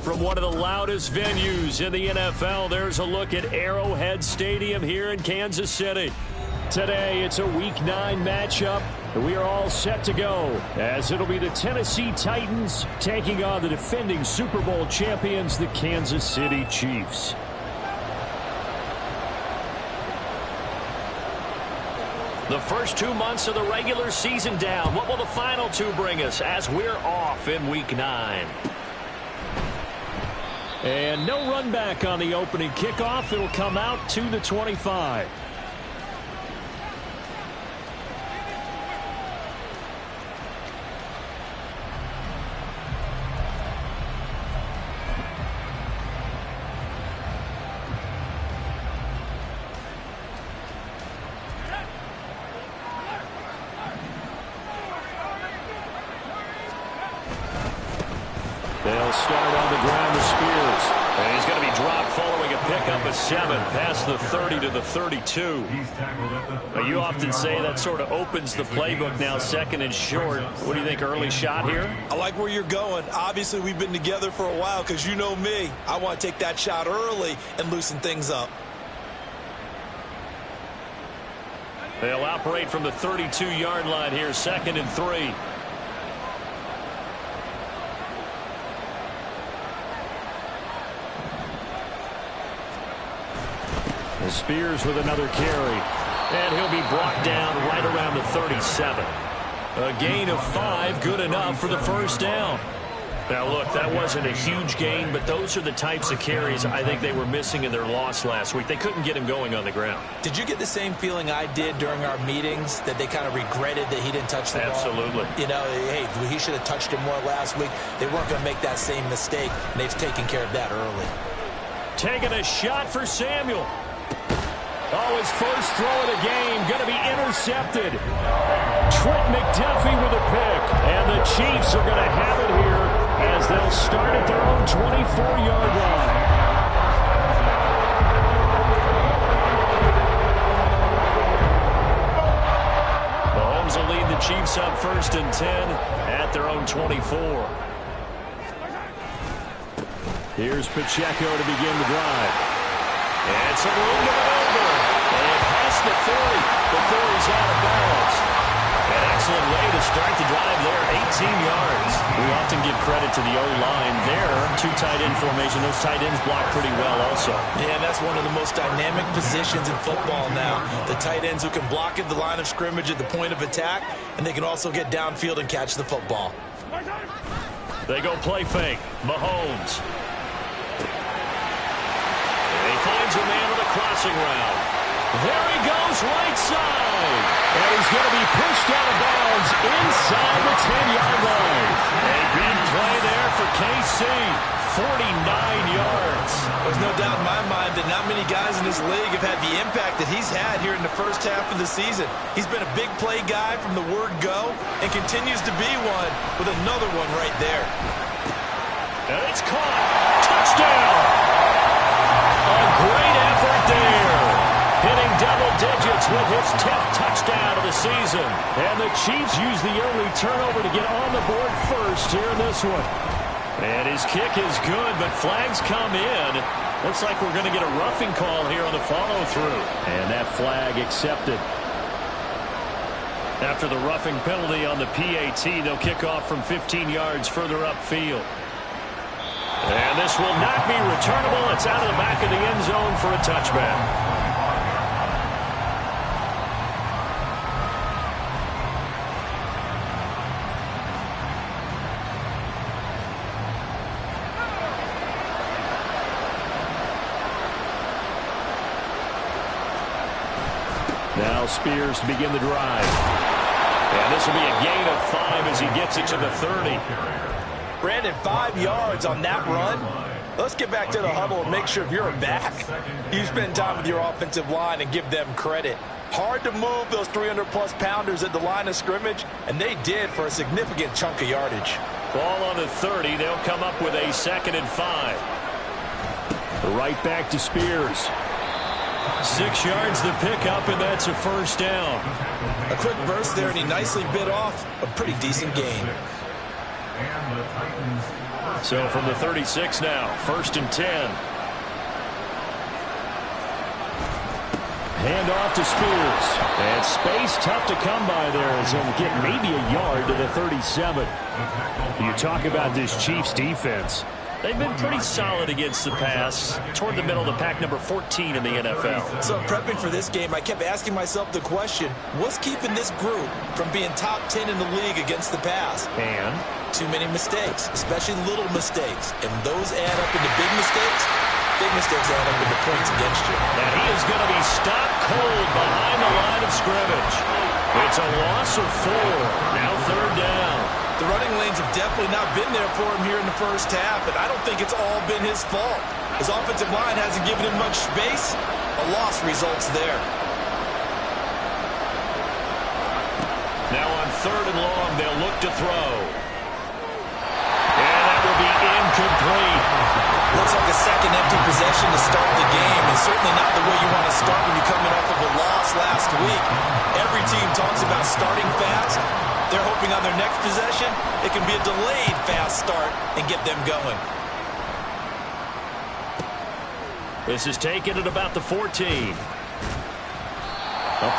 From one of the loudest venues in the NFL, there's a look at Arrowhead Stadium here in Kansas City. Today, it's a Week 9 matchup, and we are all set to go, as it'll be the Tennessee Titans taking on the defending Super Bowl champions, the Kansas City Chiefs. The first 2 months of the regular season down. What will the final 2 bring us as we're off in Week 9? And no run back on the opening kickoff. It'll come out to the 25. They'll start on the ground with Spears. And he's going to be dropped following a pickup of 7 past the 30 to the 32. Now, you often say that sort of opens the playbook now, second and short. What do you think, early shot here? I like where you're going. Obviously, we've been together for a while because you know me. I want to take that shot early and loosen things up. They'll operate from the 32-yard line here, second and 3. Spears with another carry. And he'll be brought down right around the 37. A gain of 5, good enough for the first down. Now, look, that wasn't a huge gain, but those are the types of carries I think they were missing in their loss last week. They couldn't get him going on the ground. Did you get the same feeling I did during our meetings, that they kind of regretted that he didn't touch the ball? Absolutely. You know, hey, he should have touched it more last week. They weren't going to make that same mistake, and they've taken care of that early. Taking a shot for Samuel. Oh, his first throw of the game going to be intercepted. Trent McDuffie with a pick. And the Chiefs are going to have it here as they'll start at their own 24-yard line. Mahomes will lead the Chiefs up first and 10 at their own 24. Here's Pacheco to begin the drive. And some room to maneuver. And past the 40. Before he's out of bounds. An excellent way to start the drive there. 18 yards. We often give credit to the O-line there. 2 tight end formation. Those tight ends block pretty well also. Yeah, that's one of the most dynamic positions in football now. The tight ends who can block at the line of scrimmage at the point of attack, and they can also get downfield and catch the football. They go play fake. Mahomes. He finds a man with a crossing route. There he goes, right side. And he's going to be pushed out of bounds inside the 10-yard line. A big play there for KC. 49 yards. There's no doubt in my mind that not many guys in this league have had the impact that he's had here in the first half of the season. He's been a big play guy from the word go and continues to be one with another one right there. And it's caught. Touchdown. A great effort there. Hitting double digits with his 10th touchdown of the season. And the Chiefs use the early turnover to get on the board first here in this one. And his kick is good, but flags come in. Looks like we're going to get a roughing call here on the follow-through. And that flag accepted. After the roughing penalty on the PAT, they'll kick off from 15 yards further upfield. And this will not be returnable. It's out of the back of the end zone for a touchback. Now Spears to begin the drive. And this will be a gain of 5 as he gets it to the 30. Brandon, 5 yards on that run. Let's get back to the huddle and make sure if you're back, you spend time with your offensive line and give them credit. Hard to move those 300-plus pounders at the line of scrimmage, and they did for a significant chunk of yardage. Ball on the 30. They'll come up with a 2nd and 5. Right back to Spears. 6 yards the pickup, and that's a first down. A quick burst there, and he nicely bit off a pretty decent gain. And the Titans So from the 36 now, 1st and 10. Hand off to Spears. And space tough to come by there as he'll get maybe a yard to the 37. You talk about this Chiefs defense. They've been pretty solid against the pass toward the middle of the pack, number 14 in the NFL. So prepping for this game, I kept asking myself the question, what's keeping this group from being top 10 in the league against the pass? And too many mistakes, especially little mistakes. And those add up into big mistakes. Big mistakes add up into points against you. And he is going to be stopped cold behind the line of scrimmage. It's a loss of 4. Now 3rd down. The running lanes have definitely not been there for him here in the first half, and I don't think it's all been his fault. His offensive line hasn't given him much space. A loss results there. Now on 3rd and long, they'll look to throw. And that will be incomplete. Looks like a second empty possession to start the game, and certainly not the way you want to start when you're coming off of a loss last week. Every team talks about starting fast. They're hoping on their next possession, it can be a delayed fast start and get them going. This is taken at about the 14. A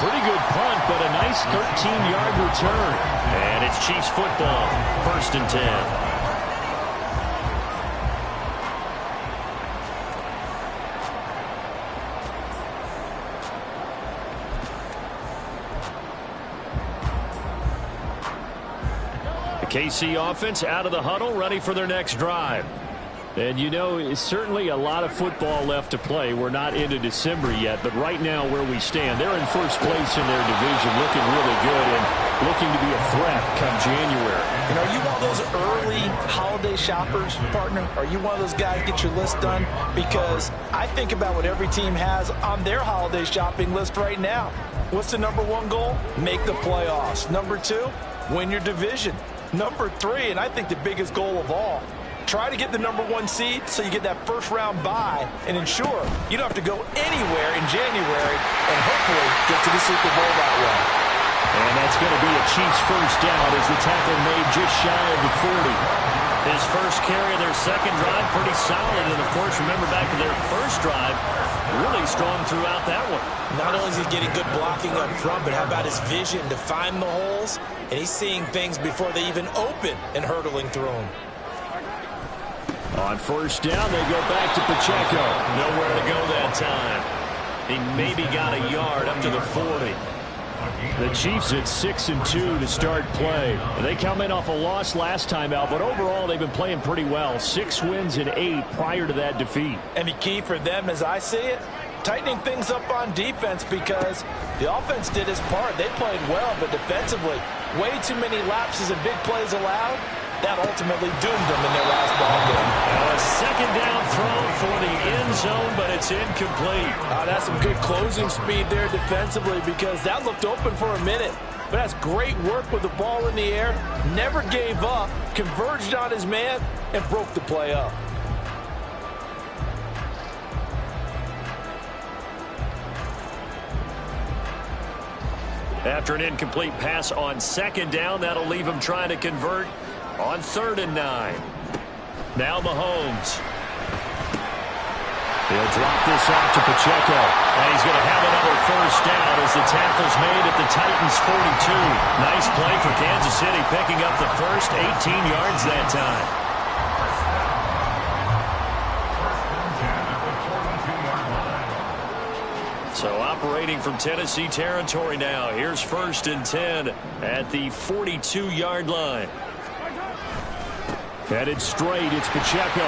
pretty good punt, but a nice 13-yard return. And it's Chiefs football, 1st and 10. KC offense out of the huddle, ready for their next drive. And you know, it's certainly a lot of football left to play. We're not into December yet, but right now where we stand, they're in first place in their division, looking really good and looking to be a threat come January. And are you one of those early holiday shoppers, partner? Are you one of those guys get your list done? Because I think about what every team has on their holiday shopping list right now. What's the number 1 goal? Make the playoffs. Number 2, win your division. Number 3, and I think the biggest goal of all, try to get the number 1 seed so you get that first-round bye and ensure you don't have to go anywhere in January and hopefully get to the Super Bowl that way. And that's going to be a Chiefs first down as the tackle made just shy of the 40. His first carry of their second drive, pretty solid. And, of course, remember back to their first drive, really strong throughout that one. Not only is he getting good blocking up front, but how about his vision to find the holes? And he's seeing things before they even open and hurtling through them. On first down, they go back to Pacheco. Nowhere to go that time. He maybe got a yard up to the 40. The Chiefs at 6-2 to start play. They come in off a loss last time out, but overall they've been playing pretty well. 6 wins and 8 prior to that defeat. And the key for them, as I see it, tightening things up on defense, because the offense did its part. They played well, but defensively, way too many lapses and big plays allowed. That ultimately doomed them in their last ball game. Now a second down throw for the end zone, but it's incomplete. That's some good closing speed there defensively, because that looked open for a minute. But that's great work with the ball in the air. Never gave up, converged on his man, and broke the play up. After an incomplete pass on second down, that'll leave him trying to convert on 3rd and 9. Now Mahomes. He'll drop this off to Pacheco. And he's going to have another first down as the tackle's made at the Titans' 42. Nice play for Kansas City, picking up the first 18 yards that time. So operating from Tennessee territory now. Here's 1st and 10 at the 42-yard line. Headed straight, it's Pacheco.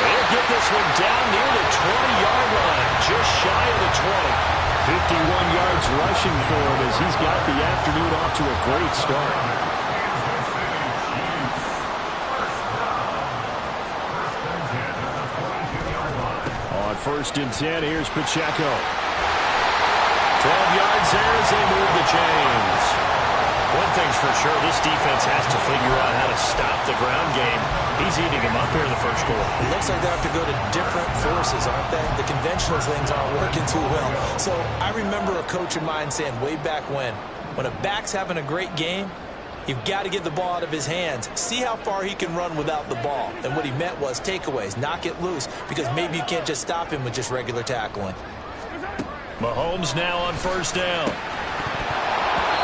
They'll get this one down near the 20-yard line, just shy of the 20. 51 yards rushing for him as he's got the afternoon off to a great start. On 1st and 10, here's Pacheco. 12 yards there as they move the chains. One thing's for sure, this defense has to figure out how to stop the ground game. He's eating them up here in the first quarter. It looks like they have to go to different forces, aren't they? The conventional things aren't working too well. So I remember a coach of mine saying way back when a back's having a great game, You've got to get the ball out of his hands. See how far he can run without the ball. And what he meant was takeaways, knock it loose, because maybe you can't just stop him with just regular tackling. Mahomes now on first down.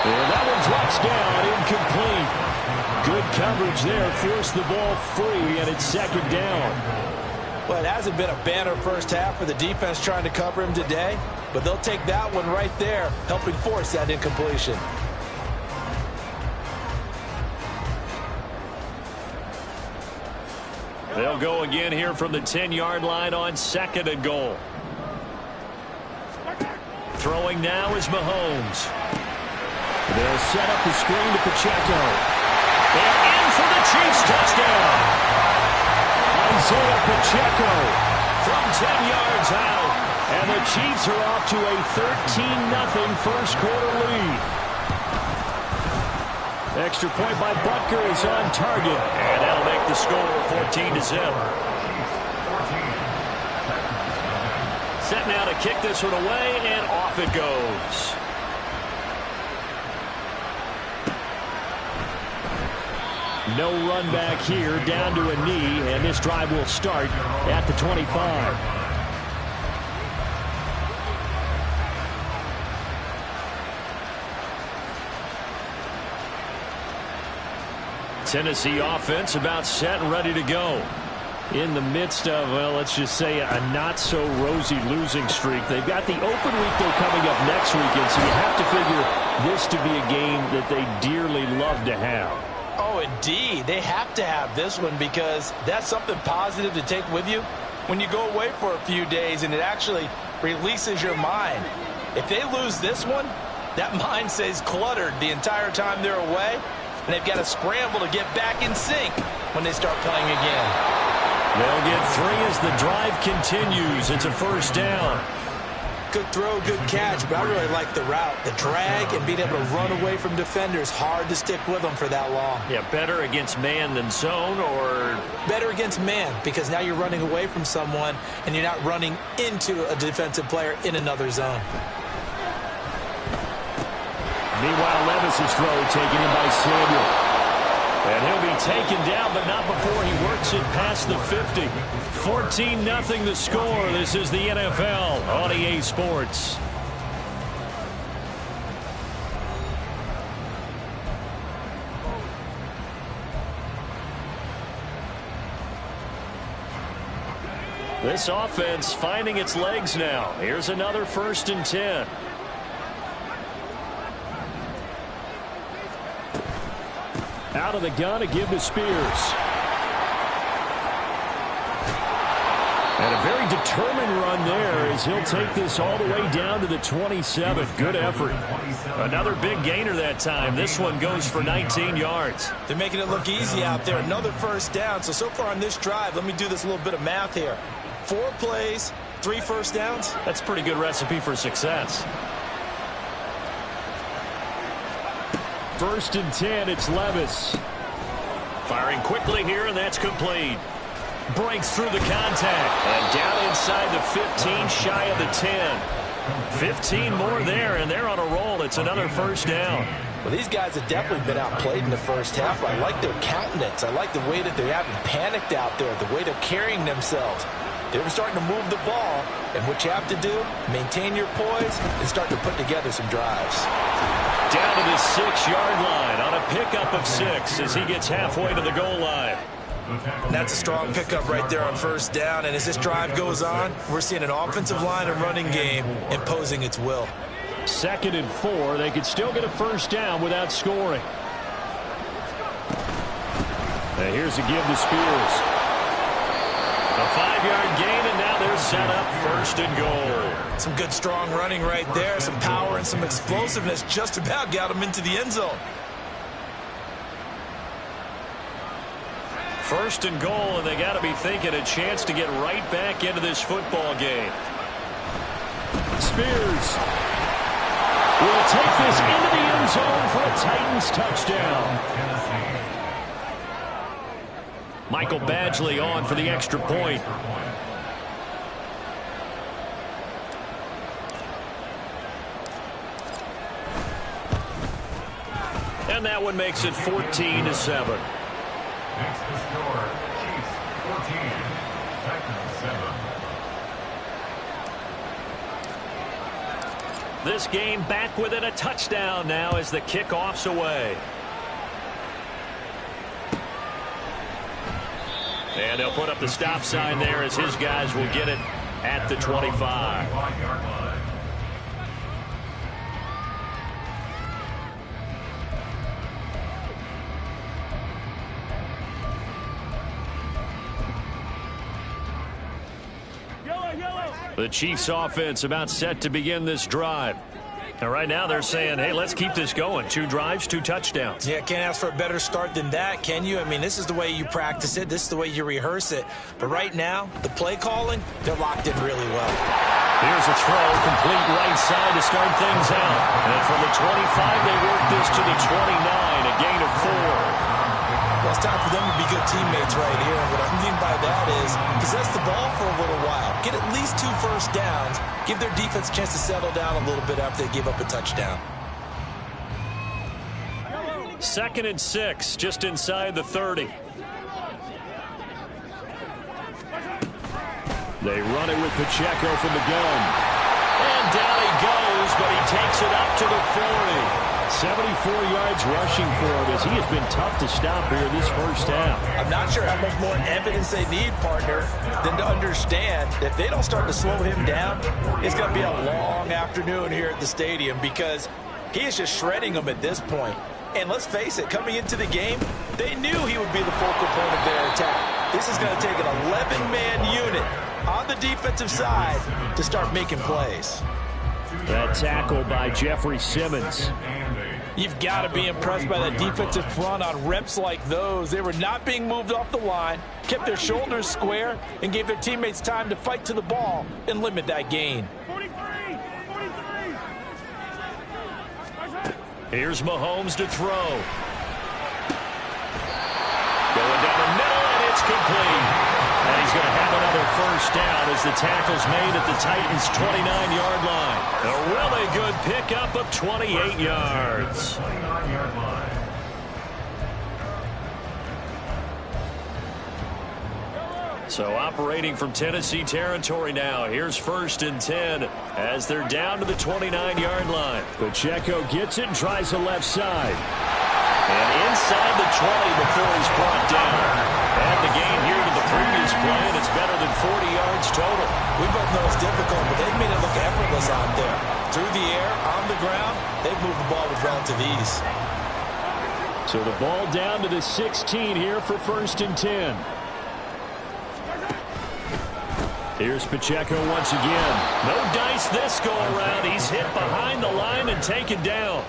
And that one drops down, incomplete. Good coverage there, forced the ball free, and it's second down. Well, it hasn't been a banner first half for the defense trying to cover him today, but they'll take that one right there, helping force that incompletion. They'll go again here from the 10-yard line on second and goal. Throwing now is Mahomes. They'll set up the screen to Pacheco. And in for the Chiefs touchdown. Isaiah Pacheco from 10 yards out. And the Chiefs are off to a 13-0 first quarter lead. Extra point by Butker is on target. And that'll make the score 14-0. Set now to kick this one away, and off it goes. No run back here, down to a knee, and this drive will start at the 25. Tennessee offense about set and ready to go. In the midst of, well, let's just say a not-so-rosy losing streak. They've got the open week, though, coming up next weekend, so you have to figure this to be a game that they dearly love to have. Oh, indeed. They have to have this one because that's something positive to take with you when you go away for a few days, and it actually releases your mind. If they lose this one, that mind stays cluttered the entire time they're away, and they've got to scramble to get back in sync when they start playing again. They'll get three as the drive continues. It's a first down. Good throw, good catch, but I really like the route. The drag and being able to run away from defenders, hard to stick with them for that long. Yeah, better against man than zone, or? Better against man, because now you're running away from someone and you're not running into a defensive player in another zone. Meanwhile, Levis's throw taken in by Samuel. And he'll be taken down, but not before he works it past the 50. 14-0 the score. This is the NFL on EA Sports. This offense finding its legs now. Here's another 1st and 10. Out of the gun to give to Spears. And a very determined run there as he'll take this all the way down to the 27. Good effort. Another big gainer that time. This one goes for 19 yards. They're making it look easy out there. Another first down. So far on this drive, let me do this little bit of math here. 4 plays, 3 first downs. That's a pretty good recipe for success. 1st and 10, it's Levis. Firing quickly here, and that's complete. Breaks through the contact. And down inside the 15, shy of the 10. 15 more there, and they're on a roll. It's another first down. Well, these guys have definitely been outplayed in the first half. I like their countenance. I like the way that they haven't panicked out there, the way they're carrying themselves. They're starting to move the ball, and what you have to do, maintain your poise and start to put together some drives. Down to the 6-yard line on a pickup of 6 as he gets halfway to the goal line. And that's a strong pickup right there on first down, and as this drive goes on, we're seeing an offensive line and running game imposing its will. 2nd and 4, they could still get a first down without scoring. And here's a give to Spears. A 5-yard gain, and now they're set up 1st and goal. Some good strong running right there, some power and some explosiveness just about got them into the end zone. 1st and goal, and they got to be thinking a chance to get right back into this football game. Spears will take this into the end zone for a Titans touchdown. Michael Badgley on for the extra point. And that one makes it 14-7. Next to score, Chiefs 14, Titans 7. This game back within a touchdown now as the kickoff's away. And they'll put up the stop sign there as his guys will get it at the 25. The Chiefs offense about set to begin this drive. And right now they're saying, hey, let's keep this going. 2 drives, 2 touchdowns. Yeah, can't ask for a better start than that, can you? I mean, this is the way you practice it. This is the way you rehearse it. But right now, the play calling, they're locked in really well. Here's a throw, complete right side to start things out. And from the 25, they work this to the 29, a gain of 4. Well, it's time for them to be good teammates right here. And what I mean by that is possess the ball for a little while. Get at least 2 first downs. Give their defense a chance to settle down a little bit after they give up a touchdown. 2nd and 6, just inside the 30. They run it with Pacheco from the gun. And down he goes, but he takes it up to the 40. 74 yards rushing for him as he has been tough to stop here this first half. I'm not sure how much more evidence they need, partner, than to understand that if they don't start to slow him down, it's going to be a long afternoon here at the stadium because he is just shredding them at this point. And let's face it, coming into the game, they knew he would be the focal point of their attack. This is going to take an 11-man unit on the defensive side to start making plays. That tackle by Jeffrey Simmons. You've got to be impressed by that defensive front on reps like those. They were not being moved off the line, kept their shoulders square, and gave their teammates time to fight to the ball and limit that gain. Here's Mahomes to throw. Going down the middle, and it's complete. And he's going to have another first down as the tackle's made at the Titans' 29-yard line. A really good pickup of 28 yards. 29-yard line. So operating from Tennessee territory now. Here's 1st and 10 as they're down to the 29-yard line. Pacheco gets it and tries the left side. And inside the 20 before he's brought down. And the gain here to the previous play, and it's better than 40 yards total. We both know it's difficult, but they've made it look effortless out there. Through the air, on the ground, they've moved the ball with relative ease. So the ball down to the 16 here for 1st and 10. Here's Pacheco once again. No dice this go around. He's hit behind the line and taken down.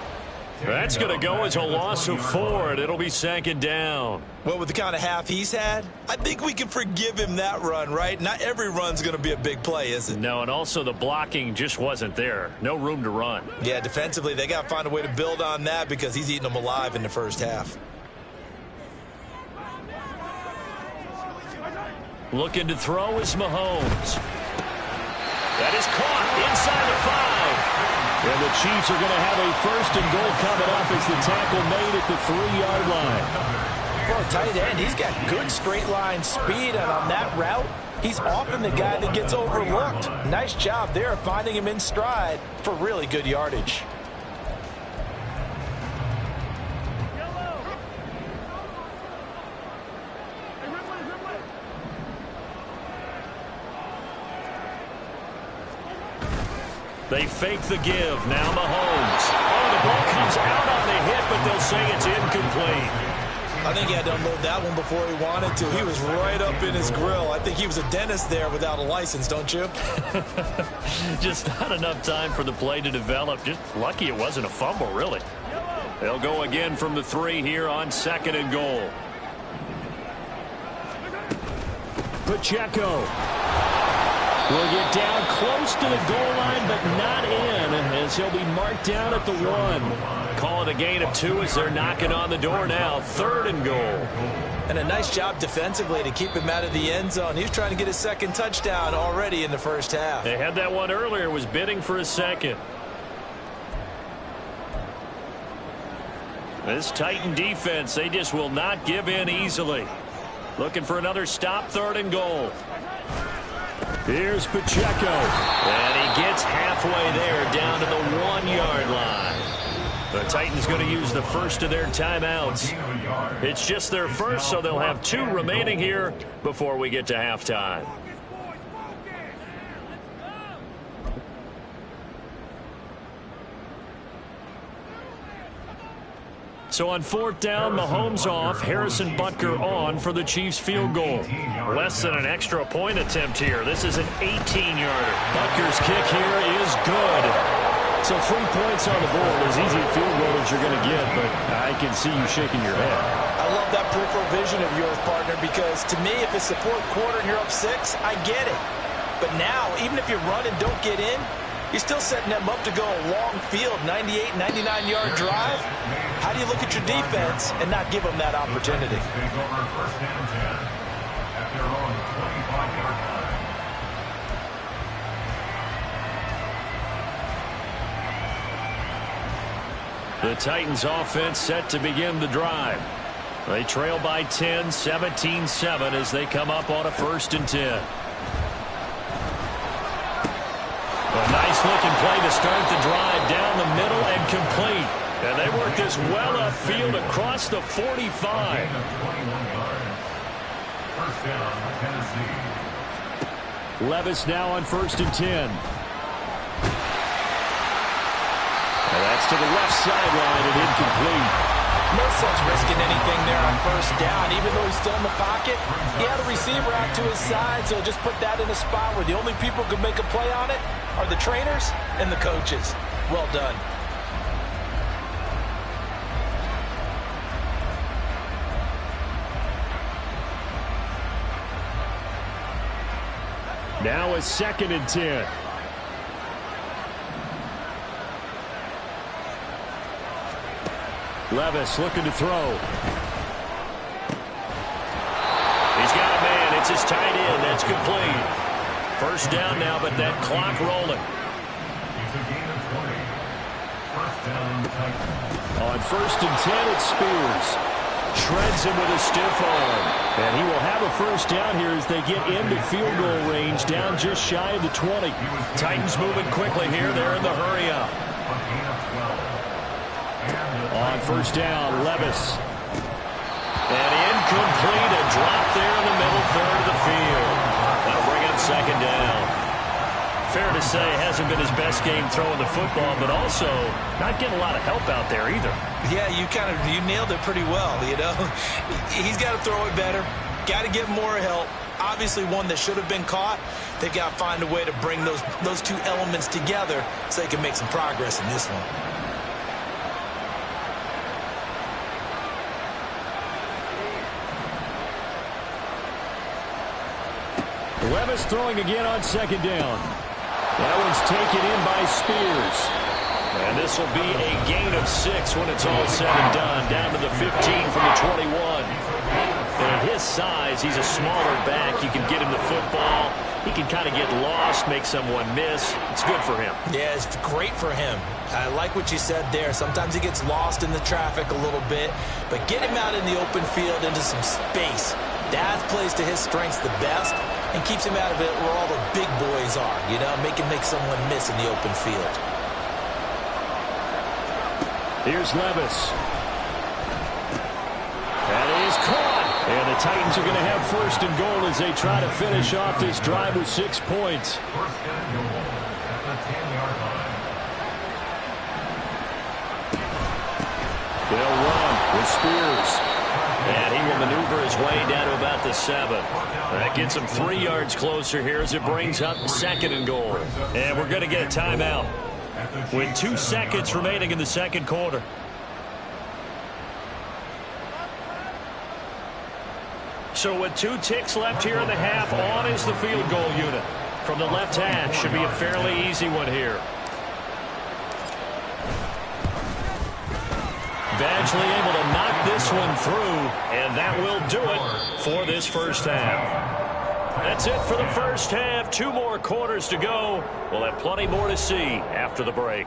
That's going to go as a loss of 4, and it'll be 2nd down. Well, with the kind of half he's had, I think we can forgive him that run, right? Not every run's going to be a big play, is it? No, and also the blocking just wasn't there. No room to run. Yeah, defensively, they got to find a way to build on that because he's eating them alive in the first half. Looking to throw is Mahomes. That is caught inside the 5. And the Chiefs are going to have a 1st and goal coming up as the tackle made at the 3-yard line. For a tight end, he's got good straight line speed, and on that route, he's often the guy that gets overlooked. Nice job there finding him in stride for really good yardage. They fake the give. Now Mahomes. Oh, the ball comes out on the hit, but they'll say it's incomplete. I think he had to unload that one before he wanted to. He was right up in his grill. I think he was a dentist there without a license, don't you? Just not enough time for the play to develop. Just lucky it wasn't a fumble, really. They'll go again from the 3 here on 2nd and goal. Pacheco will get down close to the goal line, but not in, as he'll be marked down at the 1. Call it a gain of 2 as they're knocking on the door now. 3rd and goal. And a nice job defensively to keep him out of the end zone. He was trying to get his 2nd touchdown already in the first half. They had that one earlier, was bidding for a 2nd. This Titan defense, they just will not give in easily. Looking for another stop, 3rd and goal. Here's Pacheco. And he gets halfway there, down to the 1-yard line. The Titans going to use the first of their timeouts. It's just their first, so they'll have 2 remaining here before we get to halftime. So on 4th down, Mahomes off, Harrison Butker on for the Chiefs field goal. Less than an extra point attempt here. This is an 18-yarder. Butker's kick here is good. So 3 points on the board, as easy a field goal as you're going to get, but I can see you shaking your head. I love that peripheral vision of yours, partner, because to me, if it's the 4th quarter and you're up 6, I get it. But now, even if you run and don't get in, you're still setting them up to go a long field, 98, 99-yard drive. How do you look at your defense and not give them that opportunity? Take over 1st and 10 at their own 25-yard line. The Titans offense set to begin the drive. They trail by 10, 17-7 as they come up on a 1st and 10. A nice-looking play to start the drive down the middle and complete. And they work this well upfield across the 45. 21 yards. 1st down, Tennessee. Levis now on 1st and 10. And that's to the left sideline and incomplete. No sense risking anything there on 1st down. Even though he's still in the pocket, he had a receiver out to his side, so just put that in a spot where the only people who can make a play on it are the trainers and the coaches. Well done. Now a 2nd and 10. Levis looking to throw. He's got a man. It's his tight end. That's complete. 1st down now, but that clock rolling. It's a gain of 20. 1st down, Titans. On 1st and 10, it's Spears. Shreds him with a stiff arm. And he will have a 1st down here as they get into field goal range, down just shy of the 20. Titans moving quickly here. They're in the hurry up. A gain of 12. On 1st down, Levis. And incomplete, a drop there in the middle 3rd of the field. That'll bring up 2nd down. Fair to say, hasn't been his best game throwing the football, but also not getting a lot of help out there either. Yeah, you nailed it pretty well, you know. He's got to throw it better. Got to get more help. Obviously one that should have been caught. They've got to find a way to bring those 2 elements together so they can make some progress in this one. Levis throwing again on 2nd down. That one's taken in by Spears. And this will be a gain of 6 when it's all said and done. Down to the 15 from the 21. And at his size, he's a smaller back. You can get him the football. He can kind of get lost, make someone miss. It's good for him. Yeah, it's great for him. I like what you said there. Sometimes he gets lost in the traffic a little bit. But get him out in the open field into some space. That plays to his strengths the best and keeps him out of it where all the big boys are, you know, make someone miss in the open field. Here's Levis. That is caught. And the Titans are going to have 1st and goal as they try to finish off this drive with 6 points. 1st and goal at the 10-yard line. They'll run with Spears. And he will maneuver his way down to about the 7. That gets him 3 yards closer here as it brings up 2nd and goal. And we're going to get a timeout with 2 seconds remaining in the 2nd quarter. So with 2 ticks left here in the half, on is the field goal unit. From the left hash, should be a fairly easy one here. Badgley able to knock this one through, and that will do it for this 1st half. That's it for the 1st half. 2 more quarters to go. We'll have plenty more to see after the break.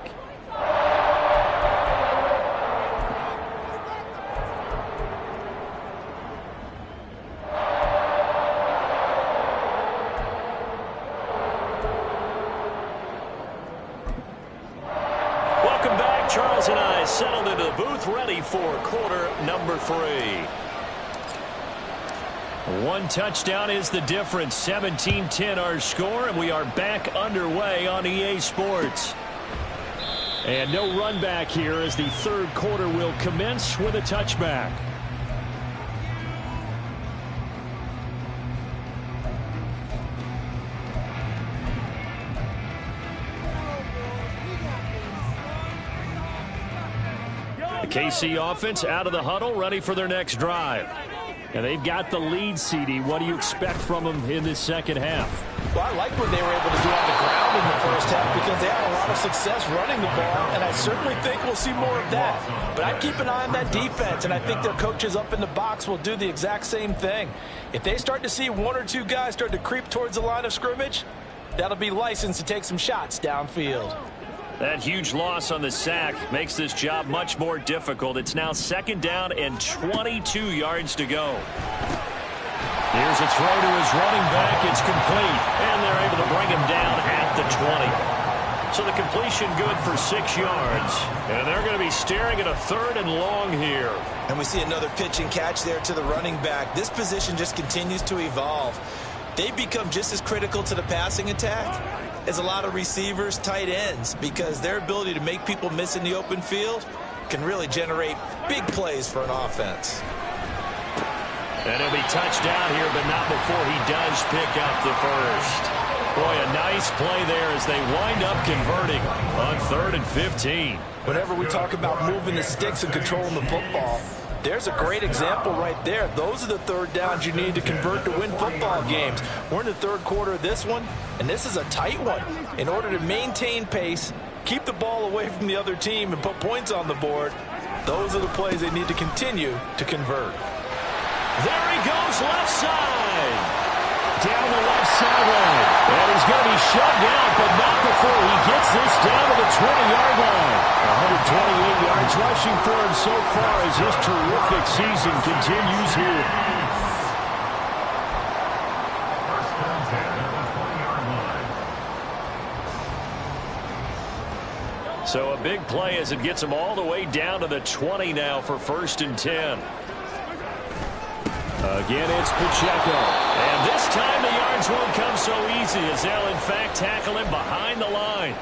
Charles and I settled into the booth ready for quarter number 3. One touchdown is the difference. 17-10 our score, and we are back underway on EA Sports. And no run back here as the third quarter will commence with a touchback. KC offense out of the huddle, ready for their next drive. And they've got the lead, CD. What do you expect from them in this second half? Well, I like what they were able to do on the ground in the first half because they had a lot of success running the ball, and I certainly think we'll see more of that. But I'd keep an eye on that defense, and I think their coaches up in the box will do the exact same thing. If they start to see one or two guys start to creep towards the line of scrimmage, that'll be licensed to take some shots downfield. That huge loss on the sack makes this job much more difficult. It's now second down and 22 yards to go. Here's a throw to his running back. It's complete, and they're able to bring him down at the 20. So the completion good for 6 yards, and they're going to be staring at a third and long here. And we see another pitch and catch there to the running back. This position just continues to evolve. They've become just as critical to the passing attack as a lot of receivers, tight ends, because their ability to make people miss in the open field can really generate big plays for an offense. And he'll be touched down here, but not before he does pick up the first. Boy, a nice play there as they wind up converting on 3rd and 15. Whenever we talk about moving the sticks and controlling the football, there's a great example right there. Those are the third downs you need to convert to win football games. We're in the third quarter of this one, and this is a tight one. In order to maintain pace, keep the ball away from the other team, and put points on the board, those are the plays they need to continue to convert. There he goes, left side. Down the left sideline. And he's going to be shoved out, but not before he gets this down to the 20-yard line. 128 yards rushing for him so far as his terrific season continues here. First and 10 at the 20-yard line. So a big play as it gets him all the way down to the 20 now for 1st and 10. Again, it's Pacheco. And this time the yards won't come so easy as they'll, in fact, tackle him behind the line.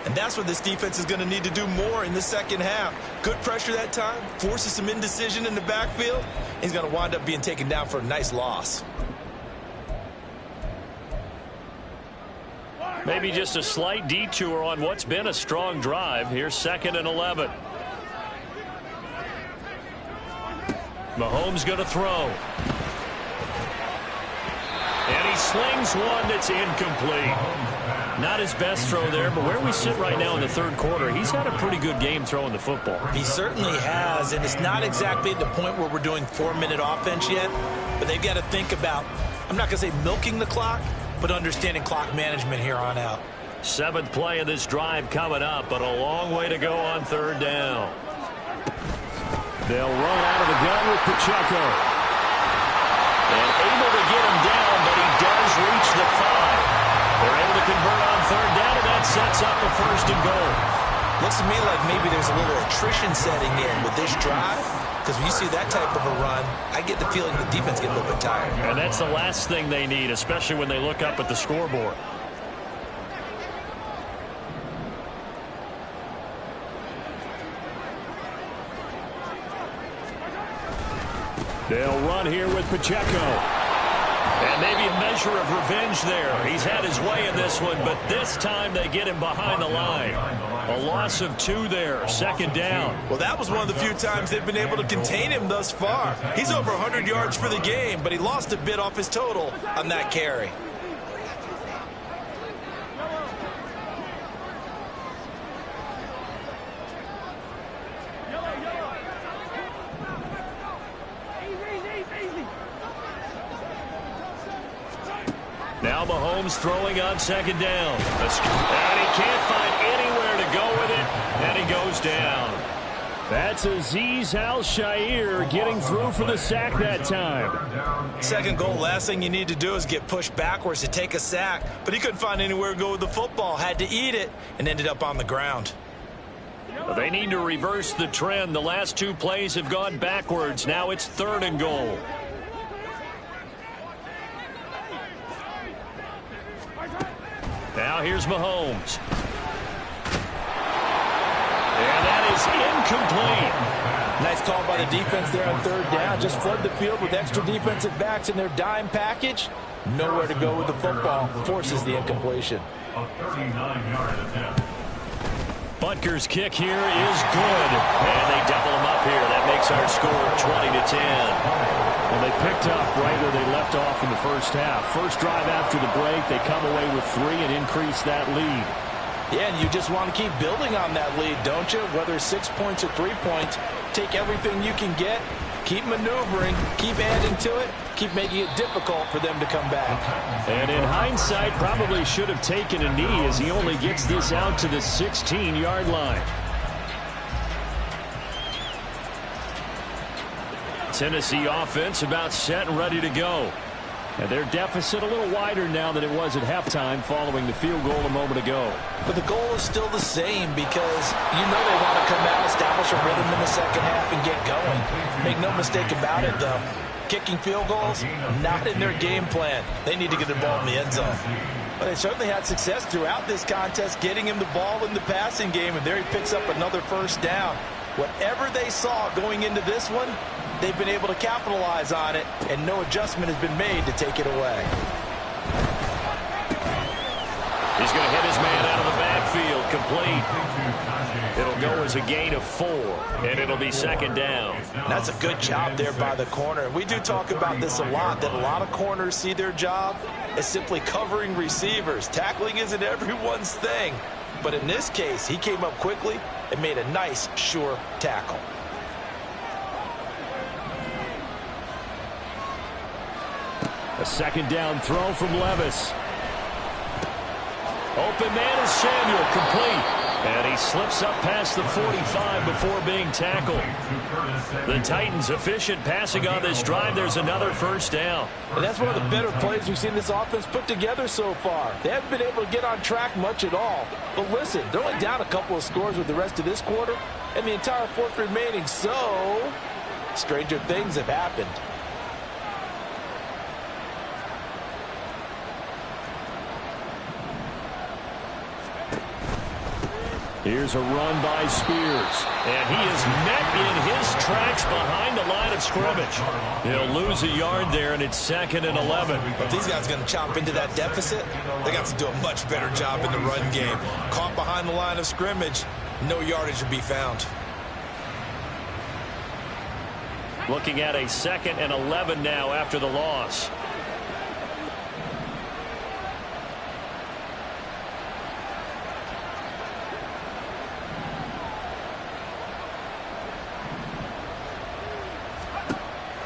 And that's what this defense is going to need to do more in the second half. Good pressure that time, forces some indecision in the backfield. He's going to wind up being taken down for a nice loss. Maybe just a slight detour on what's been a strong drive. Here's 2nd and 11. Mahomes going to throw. And he slings one that's incomplete. Not his best throw there, but where we sit right now in the third quarter, he's had a pretty good game throwing the football. He certainly has, and it's not exactly at the point where we're doing 4-minute offense yet, but they've got to think about, I'm not going to say milking the clock, but understanding clock management here on out. 7th play of this drive coming up, but a long way to go on 3rd down. They'll run out of the gun with Pacheco. And able to get him down, but he does reach the 5. They're able to convert on 3rd down, and that sets up a 1st and goal. Looks to me like maybe there's a little attrition setting in with this drive, because when you see that type of a run, I get the feeling the defense gets a little bit tired. And that's the last thing they need, especially when they look up at the scoreboard. They'll run here with Pacheco. And maybe a measure of revenge there. He's had his way in this one, but this time they get him behind the line. A loss of 2 there, 2nd down. Well, that was one of the few times they've been able to contain him thus far. He's over 100 yards for the game, but he lost a bit off his total on that carry. Now Mahomes throwing on 2nd down. And he can't find anywhere to go with it, and he goes down. That's Azeez Al-Shaair getting through for the sack that time. 2nd goal, last thing you need to do is get pushed backwards to take a sack, but he couldn't find anywhere to go with the football, had to eat it, and ended up on the ground. They need to reverse the trend. The last two plays have gone backwards. Now it's 3rd and goal. Now here's Mahomes. And that is incomplete. Nice call by the defense there on 3rd down. Just flood the field with extra defensive backs in their dime package. Nowhere to go with the football. Forces the incompletion. A 39-yard attempt. Butker's kick here is good. And they double him up here. That makes our score 20-10. Well, they picked up right where they left off in the first half. First drive after the break, they come away with 3 and increase that lead. Yeah, and you just want to keep building on that lead, don't you? Whether 6 points or 3 points, take everything you can get, keep maneuvering, keep adding to it, keep making it difficult for them to come back. And in hindsight, probably should have taken a knee as he only gets this out to the 16-yard line. Tennessee offense about set and ready to go. And their deficit a little wider now than it was at halftime following the field goal a moment ago. But the goal is still the same because you know they want to come out, establish a rhythm in the second half, and get going. Make no mistake about it, though. Kicking field goals, not in their game plan. They need to get the ball in the end zone. But they certainly had success throughout this contest, getting him the ball in the passing game, and there he picks up another 1st down. Whatever they saw going into this one, they've been able to capitalize on it, and no adjustment has been made to take it away. He's going to hit his man out of the backfield, complete. It'll go as a gain of 4, and it'll be 2nd down. That's a good job there by the corner. We do talk about this a lot, that a lot of corners see their job as simply covering receivers. Tackling isn't everyone's thing. But in this case, he came up quickly and made a nice, sure tackle. A 2nd down throw from Levis. Open man is Samuel, complete. And he slips up past the 45 before being tackled. The Titans efficient passing on this drive. There's another 1st down. And that's one of the better plays we've seen this offense put together so far. They haven't been able to get on track much at all. But listen, they're only down a couple of scores with the rest of this quarter and the entire 4th remaining. So, stranger things have happened. Here's a run by Spears. And he is met in his tracks behind the line of scrimmage. He'll lose a yard there, and it's 2nd and 11. If these guys are going to chop into that deficit, they got to do a much better job in the run game. Caught behind the line of scrimmage, no yardage to be found. Looking at a 2nd and 11 now after the loss.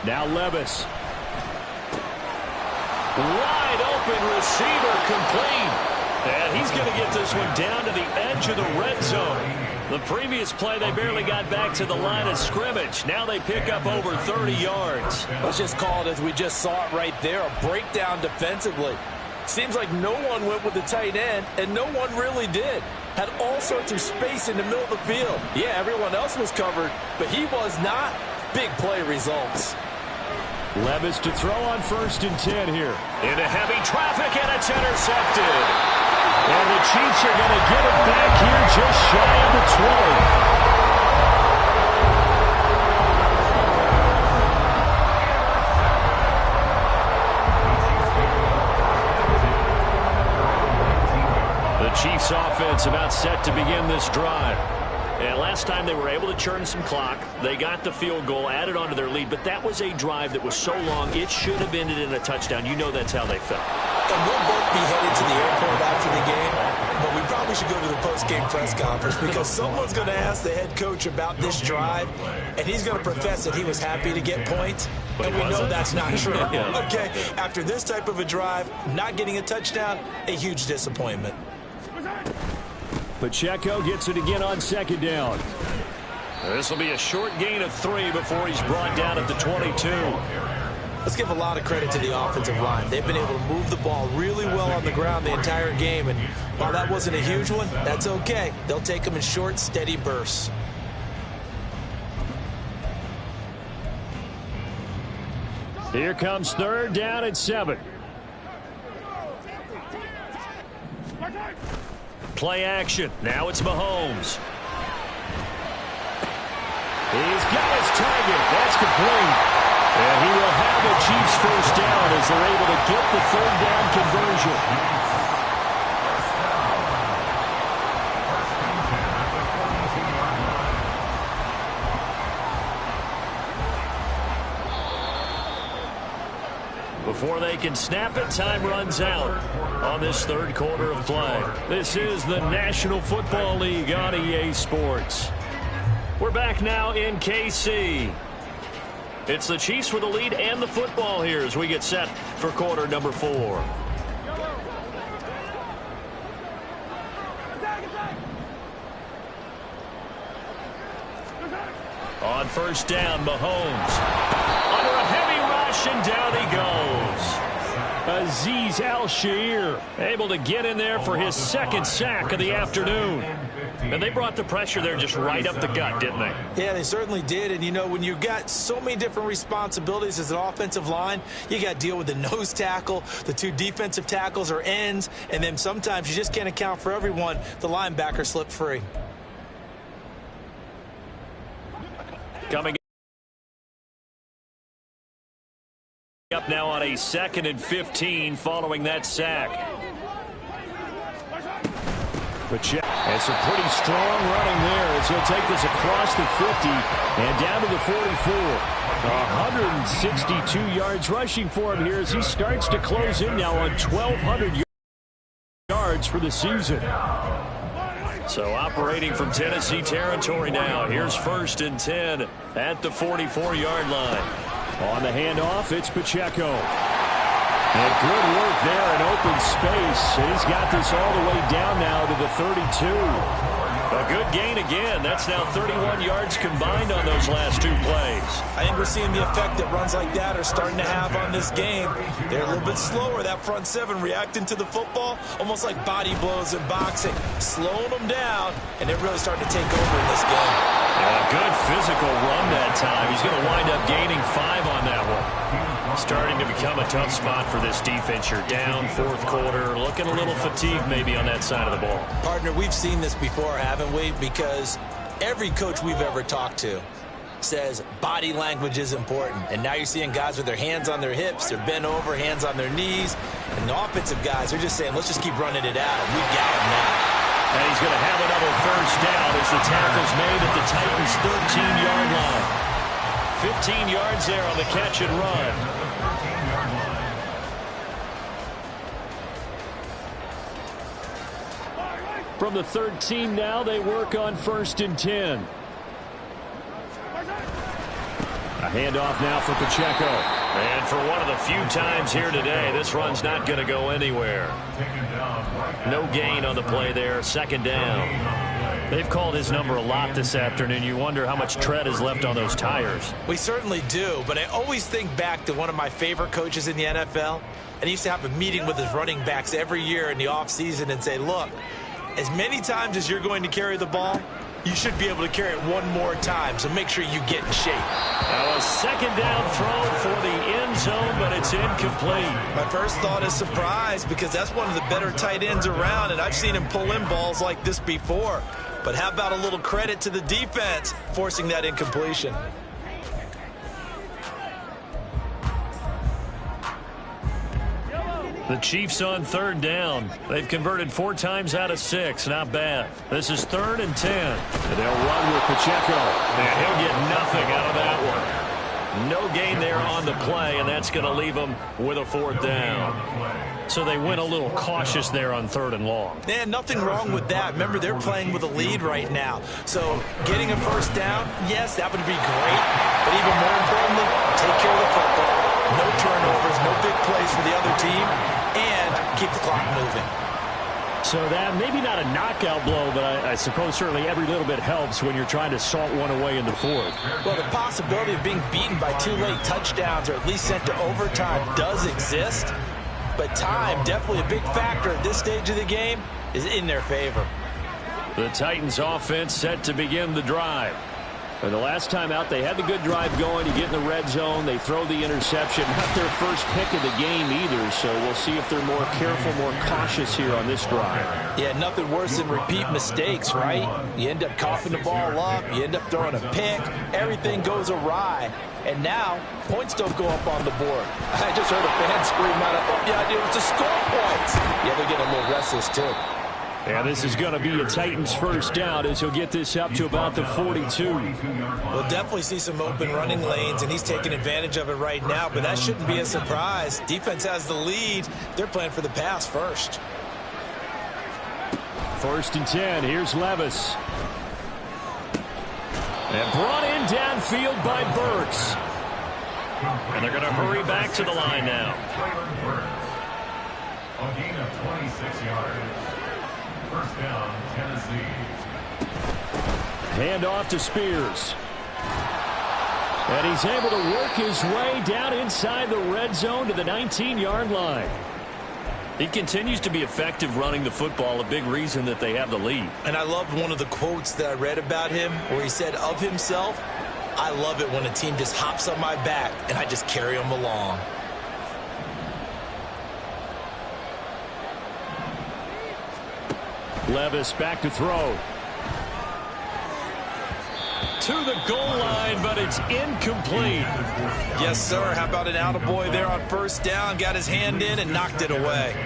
Now Levis. Wide open receiver, complete. And he's going to get this one down to the edge of the red zone. The previous play, they barely got back to the line of scrimmage. Now they pick up over 30 yards. Let's just call it as we just saw it right there, a breakdown defensively. Seems like no one went with the tight end, and no one really did. Had all sorts of space in the middle of the field. Yeah, everyone else was covered, but he was not. Big play results. Levis to throw on 1st and 10 here. Into heavy traffic, and it's intercepted. And the Chiefs are going to get it back here just shy of the 20. The Chiefs offense about set to begin this drive. And last time they were able to churn some clock. They got the field goal, added on to their lead, but that was a drive that was so long, it should have ended in a touchdown. You know that's how they felt. And we'll both be headed to the airport after the game, but we probably should go to the post-game press conference because someone's going to ask the head coach about this drive, and he's going to profess that he was happy to get points, and we know that's not true. Yeah. Okay, after this type of a drive, not getting a touchdown, a huge disappointment. Pacheco gets it again on 2nd down. This will be a short gain of 3 before he's brought down at the 22. Let's give a lot of credit to the offensive line. They've been able to move the ball really well on the ground the entire game, and While that wasn't a huge one, that's okay. They'll take them in short, steady bursts. Here comes third down at 7. Play action. Now it's Mahomes. He's got his target. That's complete. And he will have the Chiefs first down as they're able to get the third down conversion. Before they can snap it, time runs out on this third quarter of play. This is the National Football League on EA Sports. We're back now in KC. It's the Chiefs with the lead and the football here as we get set for quarter number 4. On first down, Mahomes. Under a heavy rush, and down he goes. Azeez Al-Shaair able to get in there for his second sack of the afternoon. And they brought the pressure there just right up the gut, didn't they? Yeah, they certainly did. And, you know, when you've got so many different responsibilities as an offensive line, you got to deal with the nose tackle, the 2 defensive tackles or ends, and then sometimes you just can't account for everyone. The linebacker slipped free. Coming up now on a 2nd and 15 following that sack. And some pretty strong running there as he'll take this across the 50 and down to the 44. 162 yards rushing for him here as he starts to close in now on 1,200 yards for the season. So operating from Tennessee territory now. Here's 1st and 10 at the 44-yard line. On the handoff, it's Pacheco. And good work there in open space. And he's got this all the way down now to the 32. A good gain again. That's now 31 yards combined on those last 2 plays. I think we're seeing the effect that runs like that are starting to have on this game. They're a little bit slower, that front 7 reacting to the football, almost like body blows in boxing, slowing them down, and they're really starting to take over in this game. Yeah, good physical run that time. He's going to wind up gaining 5 on that one. Starting to become a tough spot for this defense. You're down 4th quarter, looking a little fatigued maybe on that side of the ball. Partner, we've seen this before, haven't we? Because every coach we've ever talked to says body language is important. And now you're seeing guys with their hands on their hips, they're bent over, hands on their knees. And the offensive guys are just saying, let's just keep running it out. We've got them now. And he's going to have another first down as the tackle's made at the Titans' 13-yard line. 15 yards there on the catch and run. From the 13 now, they work on 1st and 10. A handoff now for Pacheco. And for one of the few times here today, this run's not going to go anywhere. No gain on the play there, 2nd down. They've called his number a lot this afternoon. You wonder how much tread is left on those tires. We certainly do, but I always think back to one of my favorite coaches in the NFL. And he used to have a meeting with his running backs every year in the offseason and say, look, as many times as you're going to carry the ball, you should be able to carry it one more time, so make sure you get in shape. Now a 2nd down throw for the end zone, but it's incomplete. My first thought is surprise because that's one of the better tight ends around, and I've seen him pull in balls like this before. But how about a little credit to the defense forcing that incompletion? The Chiefs on 3rd down. They've converted 4 times out of 6. Not bad. This is 3rd and 10. And they'll run with Pacheco. And he'll get nothing out of that one. No gain there on the play, and that's going to leave them with a 4th down. So they went a little cautious there on 3rd and long. Man, nothing wrong with that. Remember, they're playing with a lead right now. So getting a first down, yes, that would be great. But even more importantly, take care of the football. No turnovers, no big plays for the other team, and keep the clock moving. So that maybe not a knockout blow, but I suppose certainly every little bit helps when you're trying to salt one away in the 4th. Well, the possibility of being beaten by 2 late touchdowns or at least sent to overtime does exist. But time, definitely a big factor at this stage of the game. is in their favor. The Titans offense set to begin the drive. And the last time out, they had the good drive going. You get in the red zone, they throw the interception. Not their first pick of the game either, so we'll see if they're more careful, more cautious here on this drive. Yeah, nothing worse than repeat mistakes, right? You end up coughing the ball up, you end up throwing a pick, everything goes awry. And now, points don't go up on the board. I just heard a fan scream out, I thought the idea was to score points. Yeah, they're getting a little restless too. And this is going to be a Titans first down as he'll get this up to about the 42. We'll definitely see some open running lanes, and he's taking advantage of it right now, but that shouldn't be a surprise. Defense has the lead. They're playing for the pass first. First and 10. Here's Levis. And brought in downfield by Burks. And they're going to hurry back to the line now. A gain of 26 yards. First down, Tennessee. Hand off to Spears. And he's able to work his way down inside the red zone to the 19-yard line. He continues to be effective running the football, a big reason that they have the lead. And I loved one of the quotes that I read about him where he said of himself, I love it when a team just hops on my back and I just carry them along. Levis back to throw. To the goal line, but it's incomplete. Yes, sir. How about an attaboy there on first down? Got his hand in and knocked it away.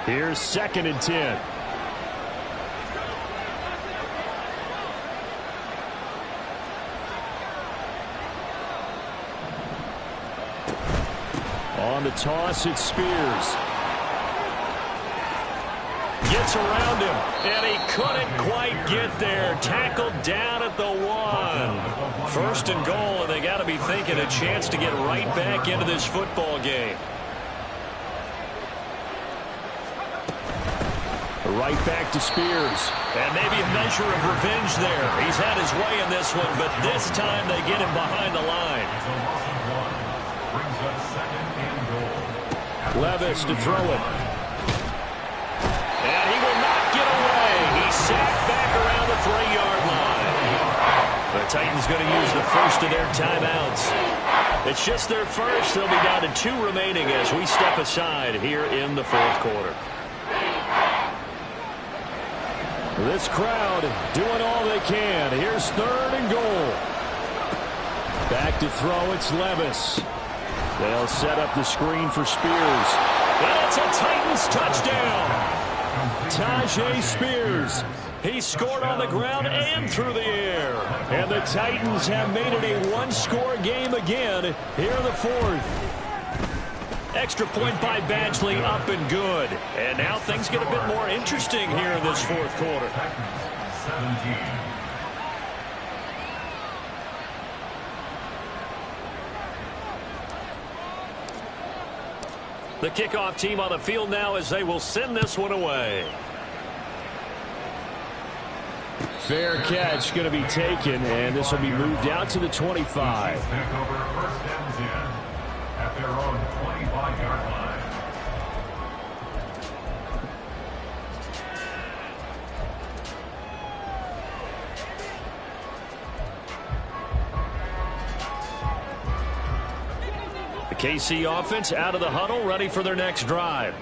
Here's second and 10. On the toss, it's Spears. Gets around him, and he couldn't quite get there. Tackled down at the 1. First and goal, and they got to be thinking a chance to get right back into this football game. Right back to Spears. And maybe a measure of revenge there. He's had his way in this one, but this time they get him behind the line. Levis to throw it. And he will not get away. He's sacked back around the 3-yard line. The Titans going to use the first of their timeouts. It's just their first. They'll be down to 2 remaining as we step aside here in the fourth quarter. This crowd doing all they can. Here's third and goal. Back to throw, it's Levis. They'll set up the screen for Spears. And it's a Titans touchdown. Tyjae Spears. He scored on the ground and through the air. And the Titans have made it a one-score game again here in the fourth. Extra point by Badgley, up and good. And now things get a bit more interesting here in this fourth quarter. 17. The kickoff team on the field now as they will send this one away. Fair catch going to be taken, and this will be moved out to the 25. Back over first and 10 at their own 25-yard line. KC offense out of the huddle, ready for their next drive.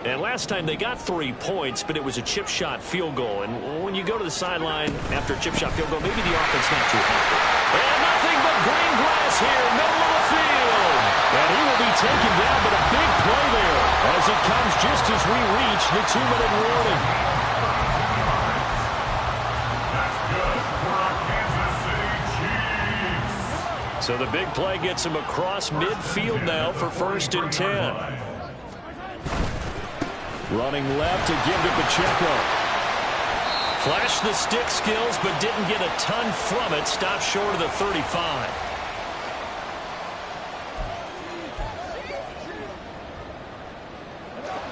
And last time they got 3 points, but it was a chip shot field goal. And when you go to the sideline after a chip shot field goal, maybe the offense not too happy. And nothing but green grass here, middle of the field. And he will be taken down, but a big play there as it comes just as we reach the 2-minute warning. That's good for our Kansas City Chiefs. So the big play gets him across midfield now for first and 10. Running left to give to Pacheco. Flashed the stick skills, but didn't get a ton from it. Stopped short of the 35.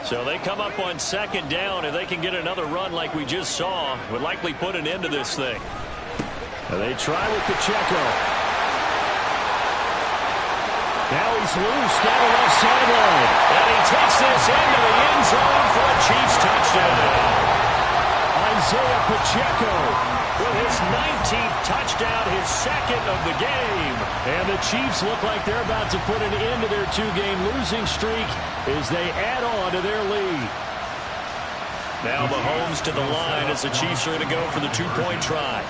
So they come up on second down. If they can get another run like we just saw, would likely put an end to this thing. And they try with Pacheco. Now he's loose down the left sideline. And he takes this into the end zone for a Chiefs touchdown. Isaiah Pacheco With his 19th touchdown, his second of the game. And the Chiefs look like they're about to put an end to their two-game losing streak as they add on to their lead. Now Mahomes to the line as the Chiefs are going to go for the two-point try.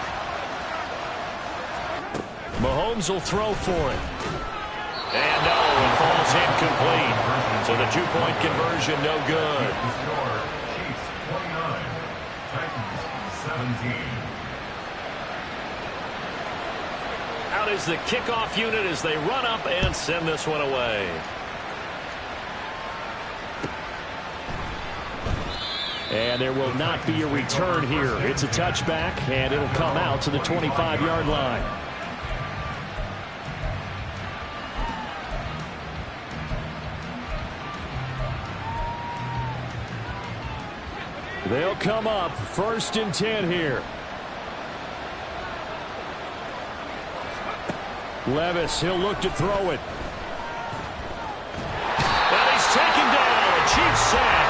Mahomes will throw for it. And no, it falls incomplete. So the two-point conversion no good. Score, Chiefs 29, Titans 17. Out is the kickoff unit as they run up and send this one away. And there will not be a return here. It's a touchback, and it'll come out to the 25-yard line. They'll come up 1st and 10 here. Levis, he'll look to throw it. And he's taken down. A Chiefs sack.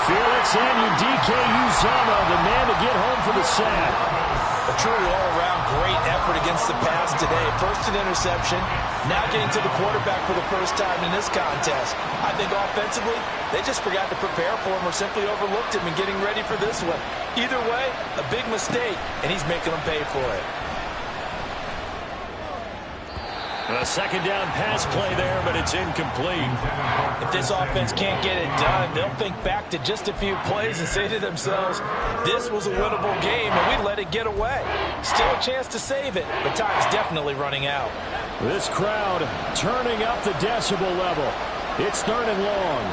Felix Anudike-Uzomah, the man to get home for the sack. A truly all-around great effort against the pass today. First an interception, now getting to the quarterback for the first time in this contest. I think offensively, they just forgot to prepare for him or simply overlooked him in getting ready for this one. Either way, a big mistake, and he's making them pay for it. A second down pass play there, but it's incomplete. If this offense can't get it done, they'll think back to just a few plays and say to themselves, this was a winnable game, and we let it get away. Still a chance to save it, but time's definitely running out. This crowd turning up the decibel level. It's 3rd and long.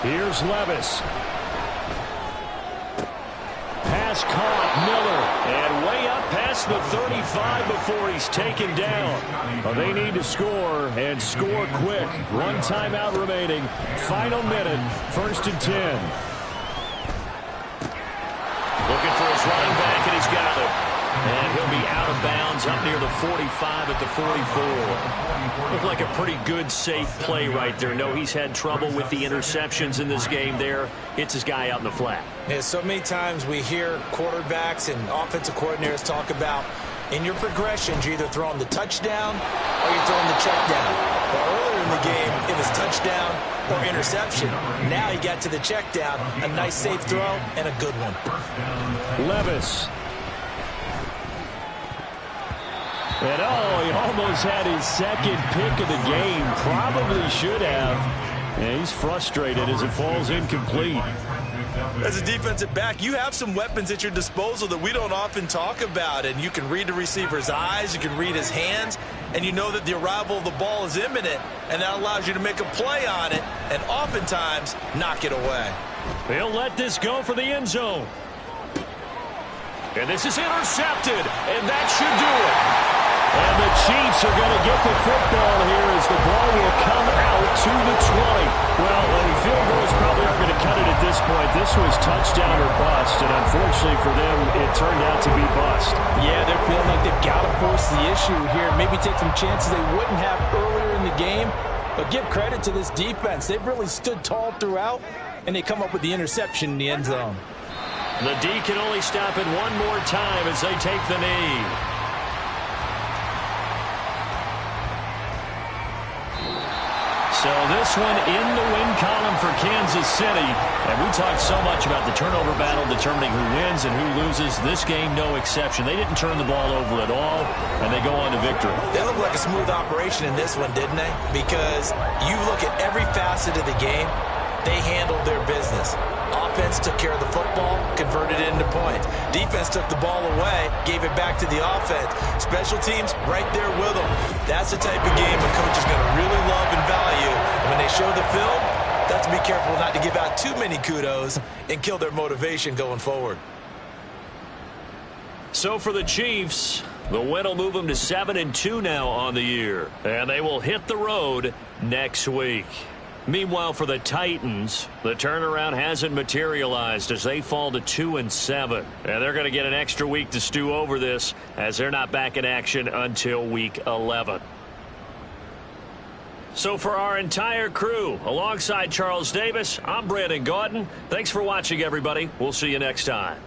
Here's Levis. Pass caught, Miller. And way up past the 35 before he's taken down. Well, they need to score, and score quick. One timeout remaining. Final minute, 1st and 10. Looking for his running back, and he's got it. And he'll be out of bounds up near the 45 at the 44. Looked like a pretty good, safe play right there. No, he's had trouble with the interceptions in this game there. Hits his guy out in the flat. Yeah, so many times we hear quarterbacks and offensive coordinators talk about in your progressions, you're either throwing the touchdown or you're throwing the check down. But earlier in the game, it was touchdown or interception. Now he got to the check down, a nice safe throw and a good one. Levis. And he almost had his second pick of the game. Probably should have. And he's frustrated as it falls incomplete. As a defensive back, you have some weapons at your disposal that we don't often talk about. And you can read the receiver's eyes, you can read his hands, and you know that the arrival of the ball is imminent. And that allows you to make a play on it and oftentimes knock it away. They'll let this go for the end zone. And this is intercepted, and that should do it. And the Chiefs are going to get the football here as the ball will come out to the 20. Well, field goals probably aren't going to cut it at this point. This was touchdown or bust, and unfortunately for them, it turned out to be bust. Yeah, they're feeling like they've got to force the issue here. Maybe take some chances they wouldn't have earlier in the game. But give credit to this defense. They've really stood tall throughout, and they come up with the interception in the end zone. The D can only stop it one more time as they take the knee. So this one in the win column for Kansas City. And we talked so much about the turnover battle determining who wins and who loses. This game, no exception. They didn't turn the ball over at all, and they go on to victory. They look like a smooth operation in this one, didn't they? Because you look at every facet of the game, they handled their business. Offense took care of the football, converted it into points. Defense took the ball away, gave it back to the offense. Special teams right there with them. That's the type of game a coach is going to really love and value. And when they show the film, that's to be careful not to give out too many kudos and kill their motivation going forward. So for the Chiefs, the win will move them to 7-2 now on the year. And they will hit the road next week. Meanwhile, for the Titans, the turnaround hasn't materialized as they fall to 2-7. And they're going to get an extra week to stew over this as they're not back in action until week 11. So for our entire crew, alongside Charles Davis, I'm Brandon Gaudin. Thanks for watching, everybody. We'll see you next time.